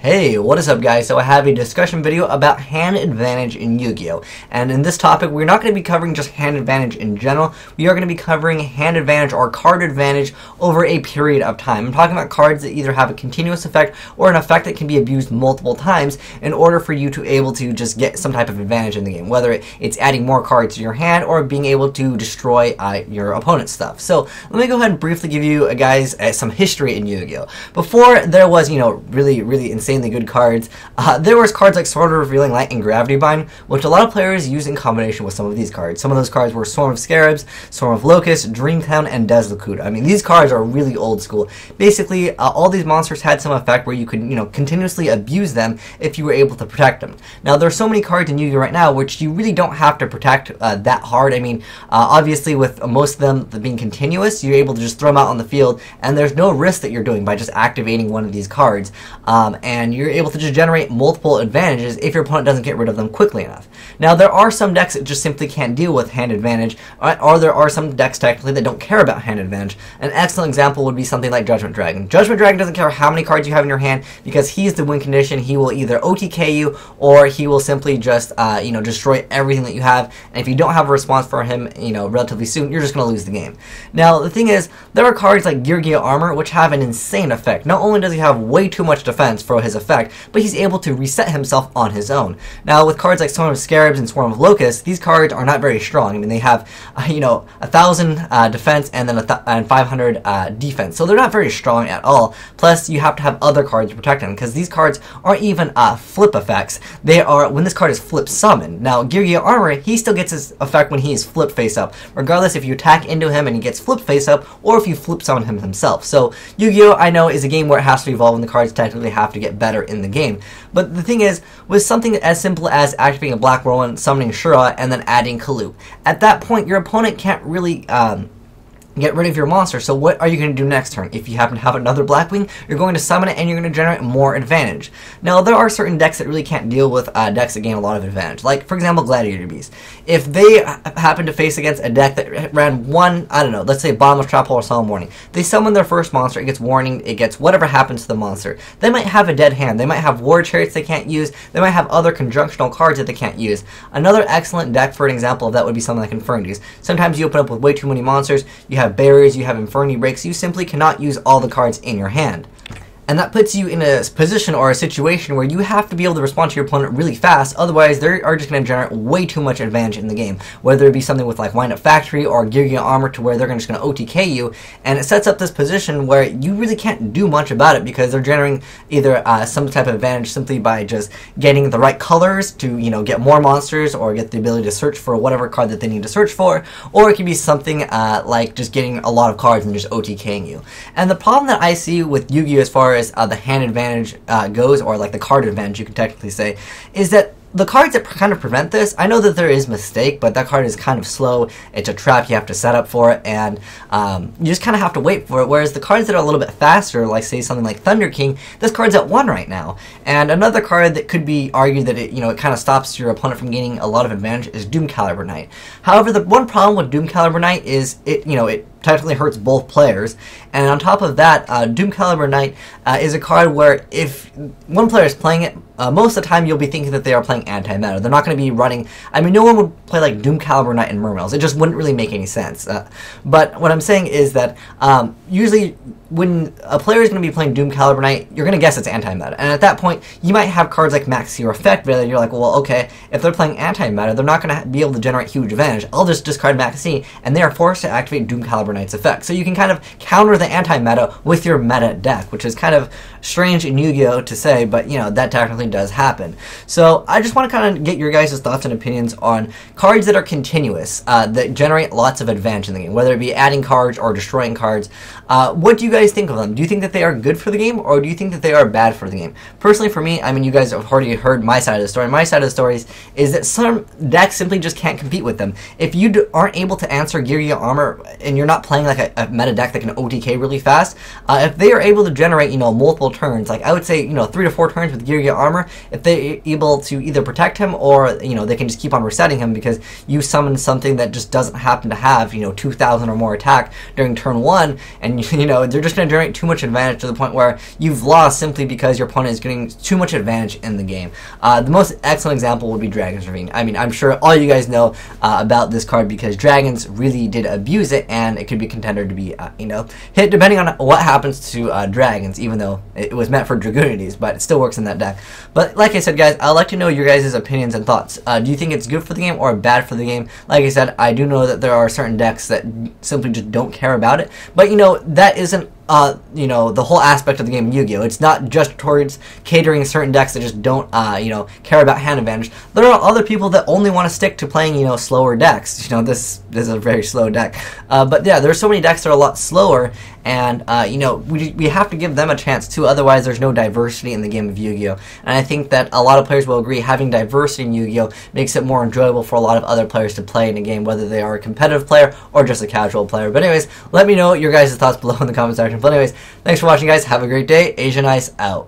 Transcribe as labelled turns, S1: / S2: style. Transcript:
S1: Hey, what is up guys? So I have a discussion video about hand advantage in Yu-Gi-Oh! And in this topic, we're not going to be covering just hand advantage in general. We are going to be covering hand advantage or card advantage over a period of time. I'm talking about cards that either have a continuous effect or an effect that can be abused multiple times in order for you to able to just get some type of advantage in the game. Whether it's adding more cards to your hand or being able to destroy your opponent's stuff. So let me go ahead and briefly give you guys some history in Yu-Gi-Oh! Before there was, really insanely good cards. There was cards like Sword of Revealing Light and Gravity Bind, which a lot of players use in combination with some of these cards. Some of those cards were Swarm of Scarabs, Swarm of Locusts, Dreamtown, and Deslocuta. I mean, these cards are really old school. Basically, all these monsters had some effect where you could, continuously abuse them if you were able to protect them. Now, there are so many cards in Yu-Gi-Oh! Right now which you really don't have to protect that hard. I mean, obviously, with most of them being continuous, you're able to just throw them out on the field, and there's no risk that you're doing by just activating one of these cards. And you're able to just generate multiple advantages if your opponent doesn't get rid of them quickly enough. Now, there are some decks that just simply can't deal with hand advantage, or there are some decks technically that don't care about hand advantage. An excellent example would be something like Judgment Dragon. Judgment Dragon doesn't care how many cards you have in your hand because he's the win condition. He will either OTK you or he will simply just, destroy everything that you have. And if you don't have a response for him, relatively soon, you're just going to lose the game. Now, the thing is, there are cards like Gear Armor which have an insane effect. Not only does he have way too much defense for his effect, but he's able to reset himself on his own. Now, with cards like Swarm of Scarabs and Swarm of Locusts, these cards are not very strong. I mean, they have, 1,000 defense and then 500 defense. So they're not very strong at all. Plus, you have to have other cards to protect them, because these cards aren't even flip effects. They are when this card is flip summoned. Now, Gear Armor, he still gets his effect when he is flip face up, regardless if you attack into him and he gets flip face up, or if you flip summon him himself. So, Yu-Gi-Oh! I know is a game where it has to evolve and the cards technically have to get better in the game. But the thing is, with something as simple as activating a Black Whirlwind, summoning Shura, and then adding Kalu, at that point, your opponent can't really get rid of your monster. So what are you going to do next turn? If you happen to have another Blackwing, you're going to summon it and you're going to generate more advantage. Now, there are certain decks that really can't deal with decks that gain a lot of advantage. Like, for example, Gladiator Beast. If they happen to face against a deck that ran one, let's say Bottomless Trap Hole or Solemn Warning, they summon their first monster, it gets warning, it gets whatever happens to the monster. They might have a dead hand, they might have War Chariots they can't use, they might have other conjunctional cards that they can't use. Another excellent deck for an example of that would be something like Infernities. Sometimes you open up with way too many monsters, you have barriers, you have Inferni breaks, you simply cannot use all the cards in your hand. And that puts you in a position or a situation where you have to be able to respond to your opponent really fast, otherwise they are just going to generate way too much advantage in the game. Whether it be something with like Wind Up Factory or Gear Armor to where they're just going to OTK you, and it sets up this position where you really can't do much about it because they're generating either some type of advantage simply by just getting the right colors to, get more monsters or get the ability to search for whatever card that they need to search for, or it could be something like just getting a lot of cards and just OTKing you. And the problem that I see with Yu-Gi-Oh! As far as the hand advantage goes, or like the card advantage you could technically say, is that the cards that kind of prevent this, I know that there is Mistake, but that card is kind of slow, it's a trap you have to set up for it, and you just kind of have to wait for it, whereas the cards that are a little bit faster, like say something like Thunder King, this card's at 1 right now. And another card that could be argued that it kind of stops your opponent from gaining a lot of advantage is Doom Caliber Knight. However, the one problem with Doom Caliber Knight is it technically hurts both players, and on top of that, Doom Caliber Knight is a card where if one player is playing it, most of the time you'll be thinking that they are playing anti-meta. They're not going to be running, no one would play like Doom Caliber Knight and Mermails. It just wouldn't really make any sense. But what I'm saying is that usually when a player is going to be playing Doom Caliber Knight, you're going to guess it's anti-meta. And at that point, you might have cards like Maxi or Effect, where you're like, well, okay, if they're playing anti-meta, they're not going to be able to generate huge advantage. I'll just discard Maxi, and they are forced to activate Doom Caliber Knight's effect. So you can kind of counter the anti-meta with your meta deck, which is kind of strange in Yu-Gi-Oh! To say, but, that technically does happen. So I just want to kind of get your guys' thoughts and opinions on cards that are continuous, that generate lots of advantage in the game, whether it be adding cards or destroying cards. What do you guys think of them? Do you think that they are good for the game, or do you think that they are bad for the game? Personally, for me, you guys have already heard my side of the story. My side of the story is that some decks simply just can't compete with them. If you aren't able to answer Gear Armor, and you're not playing like a meta deck that can OTK really fast, if they are able to generate, multiple turns, like I would say, 3 to 4 turns with Gear Armor, if they're able to either protect him or, they can just keep on resetting him because you summon something that just doesn't happen to have, 2,000 or more attack during turn 1, and and you know, they're just going to generate too much advantage to the point where you've lost simply because your opponent is getting too much advantage in the game. The most excellent example would be Dragon's Ravine. I mean, I'm sure all you guys know about this card because Dragons really did abuse it, and it could be a contender to be, you know, hit depending on what happens to Dragons, even though it was meant for Dragonities, but it still works in that deck. But like I said, guys, I'd like to know your guys' opinions and thoughts. Do you think it's good for the game or bad for the game? Like I said, I do know that there are certain decks that simply just don't care about it, but you know, that isn't you know, the whole aspect of the game in Yu-Gi-Oh! It's not just towards catering certain decks that just don't, you know, care about hand advantage. There are other people that only want to stick to playing, you know, slower decks. You know, this is a very slow deck. But yeah, there's so many decks that are a lot slower, and, you know, we have to give them a chance too, otherwise there's no diversity in the game of Yu-Gi-Oh! And I think that a lot of players will agree having diversity in Yu-Gi-Oh! Makes it more enjoyable for a lot of other players to play in a game, whether they are a competitive player or just a casual player. But anyways, let me know your guys' thoughts below in the comment section. But anyways, thanks for watching, guys. Have a great day. Azneyes out.